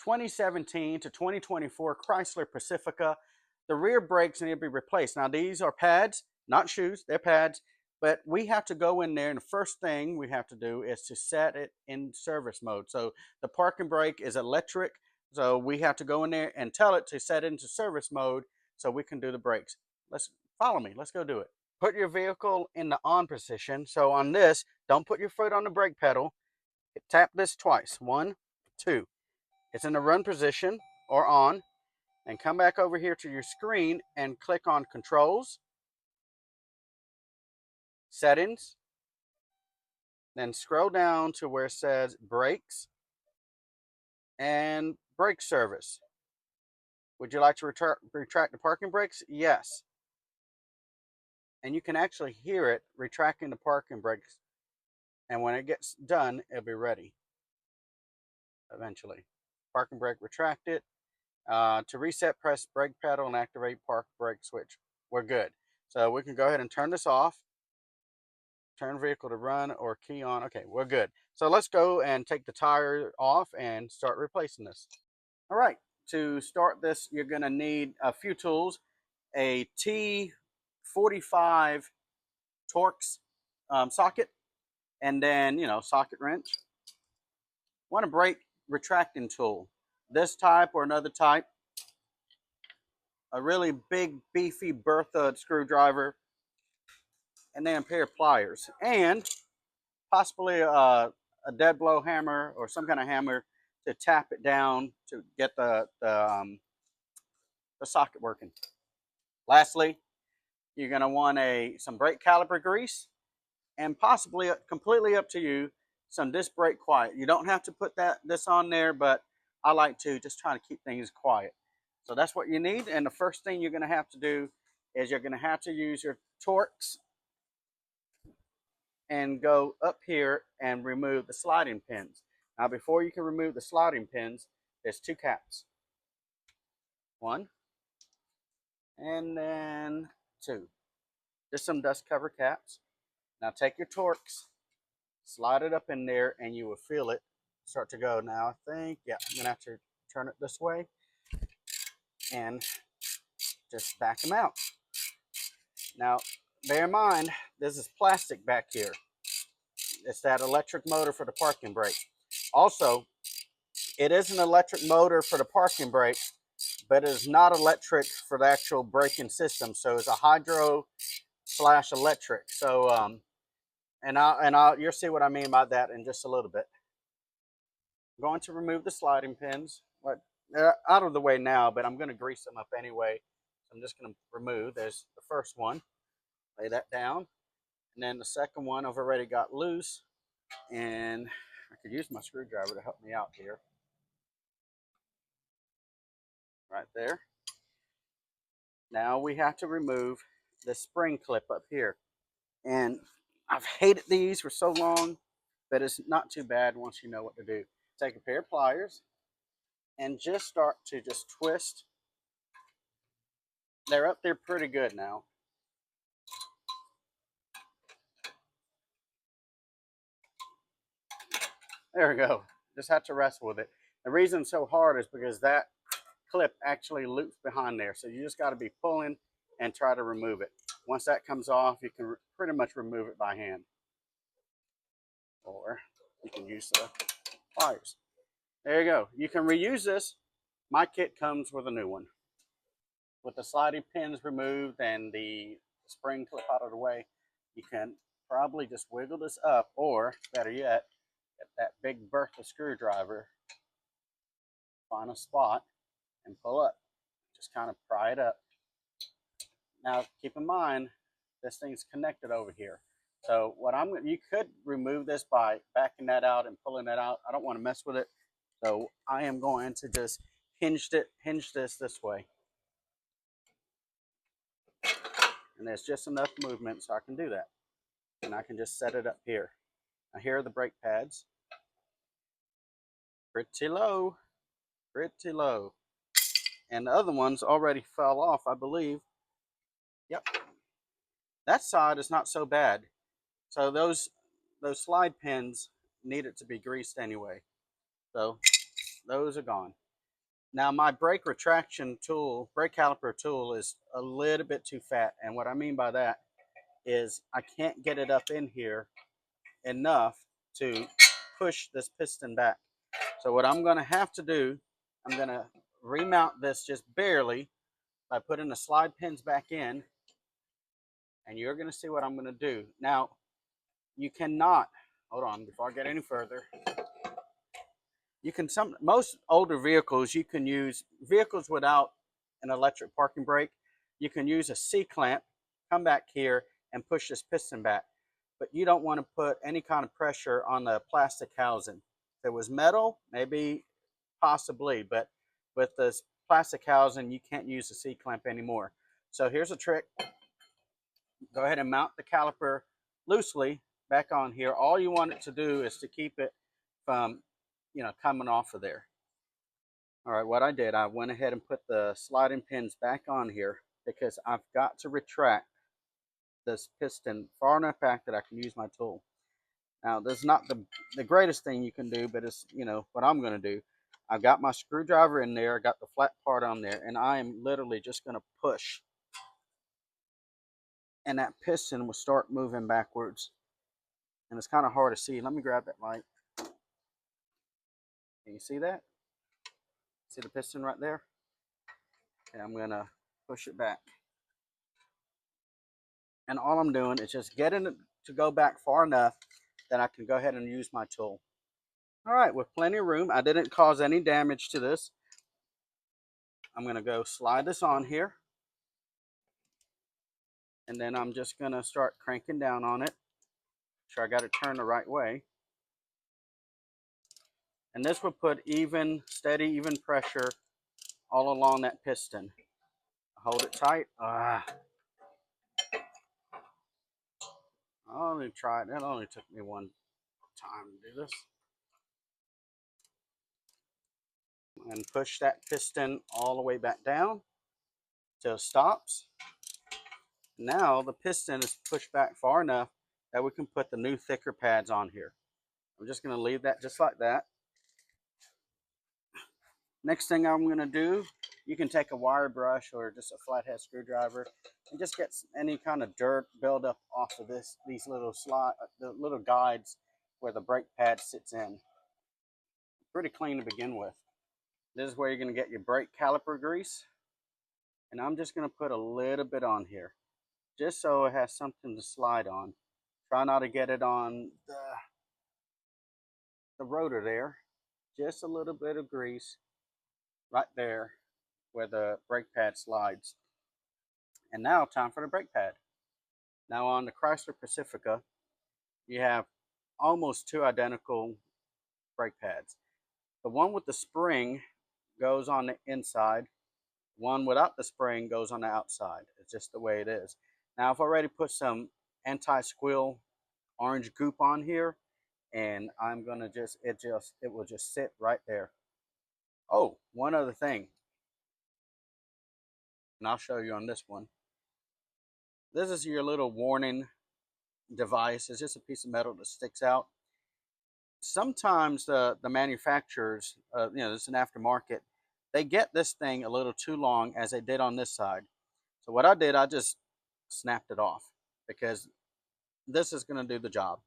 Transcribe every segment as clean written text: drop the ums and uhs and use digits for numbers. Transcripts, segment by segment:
2017 to 2024 Chrysler Pacifica. The rear brakes need to be replaced. Now these are pads, not shoes, they're pads, but we have to go in there and the first thing we have to do is to set it in service mode. So the parking brake is electric, so we have to go in there and tell it to set it into service mode so we can do the brakes. Let's follow me, let's go do it. Put your vehicle in the on position. So on this, don't put your foot on the brake pedal. Tap this twice, 1, 2. It's in the run position or on, and come back over here to your screen and click on controls, settings, then scroll down to where it says brakes and brake service. Would you like to retract the parking brakes? Yes. And you can actually hear it retracting the parking brakes. And when it gets done, it'll be ready eventually. Parking brake retracted. To reset, press brake pedal and activate park brake switch. We're good. So we can go ahead and turn this off. Turn vehicle to run or key on. Okay, we're good. So let's go and take the tire off and start replacing this. All right, to start this, you're gonna need a few tools. A T45 Torx socket, and then, socket wrench. Want a brake retracting tool. This type or another type. A really big, beefy Bertha screwdriver. And then a pair of pliers. And possibly a dead blow hammer or some kind of hammer to tap it down to get the socket working. Lastly, you're going to want some brake caliper grease, and possibly, completely up to you, some disc brake quiet. You don't have to put this on there, but I like to just try to keep things quiet. So that's what you need. And the first thing you're going to have to do is you're going to have to use your Torx and go up here and remove the sliding pins. Now before you can remove the sliding pins, there's 2 caps. 1 and then 2. Just some dust cover caps. Now take your Torx, slide it up in there, and you will feel it start to go. Now I think, yeah, I'm gonna have to turn it this way and just back them out. Now bear in mind, this is plastic back here. It's that electric motor for the parking brake. Also, it is an electric motor for the parking brake, but it is not electric for the actual braking system. So it's a hydro/electric. So you'll see what I mean by that in just a little bit. I'm going to remove the sliding pins. They're out of the way now, but I'm going to grease them up anyway. So I'm just going to remove. There's the first one. Lay that down. And then the second one I've already got loose. And I could use my screwdriver to help me out here. Right there. Now we have to remove the spring clip up here. And I've hated these for so long, but it's not too bad once you know what to do. Take a pair of pliers and just start to twist. They're up there pretty good now. There we go. Just have to wrestle with it. The reason it's so hard is because that clip actually loops behind there. So you just got to be pulling and try to remove it. Once that comes off, you can pretty much remove it by hand. Or you can use the pliers. There you go. You can reuse this. My kit comes with a new one. With the sliding pins removed and the spring clip out of the way, you can probably just wiggle this up, or better yet, get that big Bertha screwdriver, find a spot, and pull up. Just kind of pry it up. Now keep in mind, this thing's connected over here. So you could remove this by backing that out and pulling that out. I don't want to mess with it. So I am going to just hinge this way. And there's just enough movement so I can do that. And I can just set it up here. Now here are the brake pads. Pretty low. Pretty low. And the other ones already fell off, I believe. Yep. That side is not so bad. So those slide pins needed to be greased anyway. So those are gone. Now my brake retraction tool, brake caliper tool is a little bit too fat. And what I mean by that is I can't get it up in here enough to push this piston back. So what I'm gonna have to do, I'm gonna remount this just barely by putting the slide pins back in, and you're gonna see what I'm gonna do. Now, you cannot, hold on, before I get any further, you can, most older vehicles, you can use, vehicles without an electric parking brake, you can use a C-clamp, come back here and push this piston back. But you don't want to put any kind of pressure on the plastic housing. If it was metal, maybe possibly, but with this plastic housing, you can't use the C-clamp anymore. So here's a trick. Go ahead and mount the caliper loosely back on here. All you want it to do is to keep it from, coming off of there. All right, what I did, I went ahead and put the sliding pins back on here because I've got to retract this piston far enough back that I can use my tool. Now, this is not the greatest thing you can do, but it's, what I'm going to do. I've got my screwdriver in there, I got the flat part on there, and I am literally just going to push. And that piston will start moving backwards. And it's kind of hard to see. Let me grab that light. Can you see that? See the piston right there? Okay, I'm going to push it back. And all I'm doing is just getting it to go back far enough that I can go ahead and use my tool. All right, with plenty of room, I didn't cause any damage to this. I'm going to go slide this on here. And then I'm just going to start cranking down on it. Make sure I got it turned the right way. And this will put steady, even pressure all along that piston. Hold it tight. I'll only try it. It only took me one time to do this. And push that piston all the way back down till it stops. Now the piston is pushed back far enough that we can put the new thicker pads on here. I'm just going to leave that just like that. Next thing I'm going to do, you can take a wire brush or just a flathead screwdriver and just get any kind of dirt buildup off of these little the little guides where the brake pad sits in. Pretty clean to begin with. This is where you're going to get your brake caliper grease. And I'm just going to put a little bit on here, just so it has something to slide on. Try not to get it on the rotor there. Just a little bit of grease right there where the brake pad slides. And now time for the brake pad. Now on the Chrysler Pacifica, you have almost two identical brake pads. The one with the spring goes on the inside. One without the spring goes on the outside. It's just the way it is. Now I've already put some anti-squeal orange goop on here, and I'm gonna it will just sit right there. Oh, one other thing, and I'll show you on this one. This is your little warning device. It's just a piece of metal that sticks out. Sometimes the manufacturers, it's an aftermarket, they get this thing a little too long, as they did on this side. So what I did, I just snapped it off because this is going to do the job.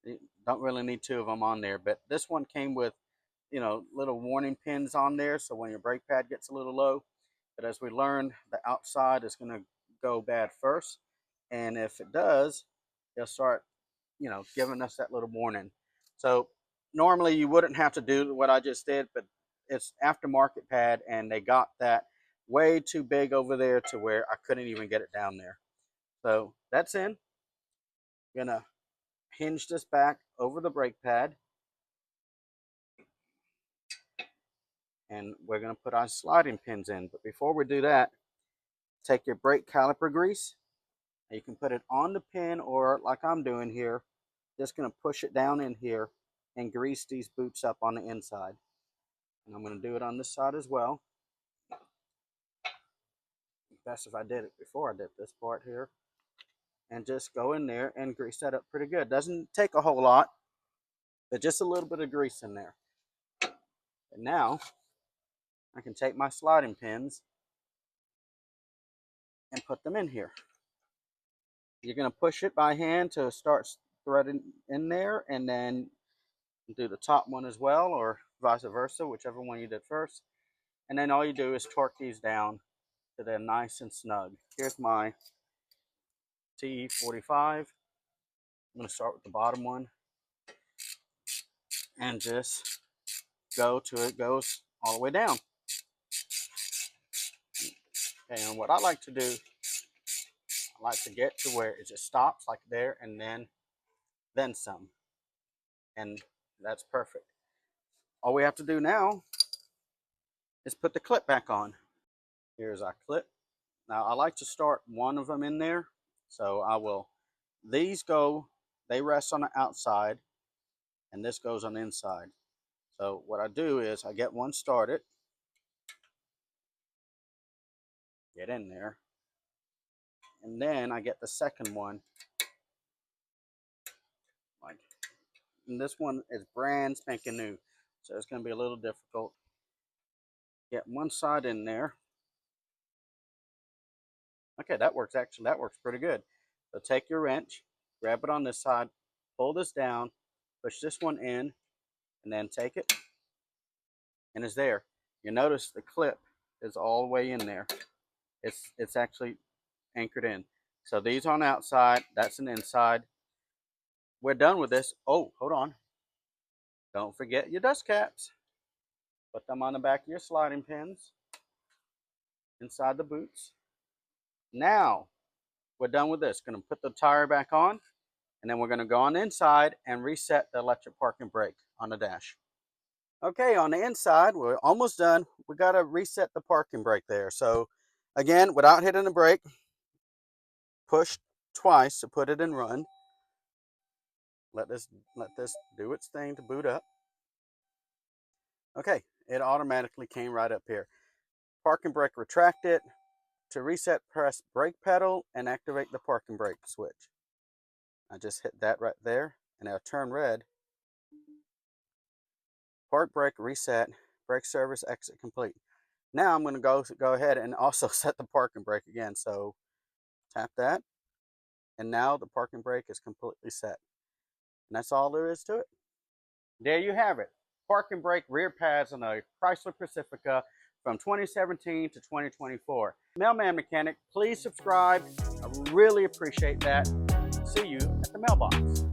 You don't really need two of them on there, but this one came with, little warning pins on there, so when your brake pad gets a little low. But as we learned, the outside is going to go bad first, and if it does, it'll start, giving us that little warning. So normally you wouldn't have to do what I just did, but it's aftermarket pad, and they got that way too big over there to where I couldn't even get it down there. So that's in. I'm gonna hinge this back over the brake pad, and we're gonna put our sliding pins in. But before we do that, take your brake caliper grease. You can put it on the pin, or like I'm doing here, just gonna push it down in here and grease these boots up on the inside. And I'm gonna do it on this side as well. Best if I did it before I did this part here. And just go in there and grease that up pretty good. Doesn't take a whole lot, but just a little bit of grease in there. And now I can take my sliding pins and put them in here. You're going to push it by hand to start threading in there, and then do the top one as well, or vice versa, whichever one you did first. And then all you do is torque these down so they're nice and snug. Here's my T45. I'm going to start with the bottom one and just go till it goes all the way down. Okay, and what I like to do, I like to get to where it just stops like there, and then some. And that's perfect. All we have to do now is put the clip back on. Here's our clip. Now I like to start one of them in there. So I will, these go, they rest on the outside, and this goes on the inside. So what I do is I get one started, get in there, and then I get the second one. Like, and this one is brand spanking new, so it's going to be a little difficult. Get one side in there. Okay, that works. Actually, that works pretty good. So take your wrench, grab it on this side, pull this down, push this one in, and then take it, and it's there. You notice the clip is all the way in there. It's actually anchored in. So these on the outside, that's an inside. We're done with this. Oh, hold on. Don't forget your dust caps. Put them on the back of your sliding pins, inside the boots. Now, we're done with this. Going to put the tire back on, and then we're going to go on the inside and reset the electric parking brake on the dash. Okay, on the inside, we're almost done. We got to reset the parking brake there. So, again, without hitting the brake, push twice to put it in run. Let this do its thing to boot up. Okay, it automatically came right up here. Parking brake retracted. To reset, press brake pedal and activate the parking brake switch. I just hit that right there, and it'll turn red. Park brake reset, brake service exit complete. Now I'm going to go ahead and also set the parking brake again. So tap that, and now the parking brake is completely set. And that's all there is to it. There you have it. Parking brake rear pads on a Chrysler Pacifica from 2017 to 2024. Mailman Mechanic, please subscribe. I really appreciate that. See you at the mailbox.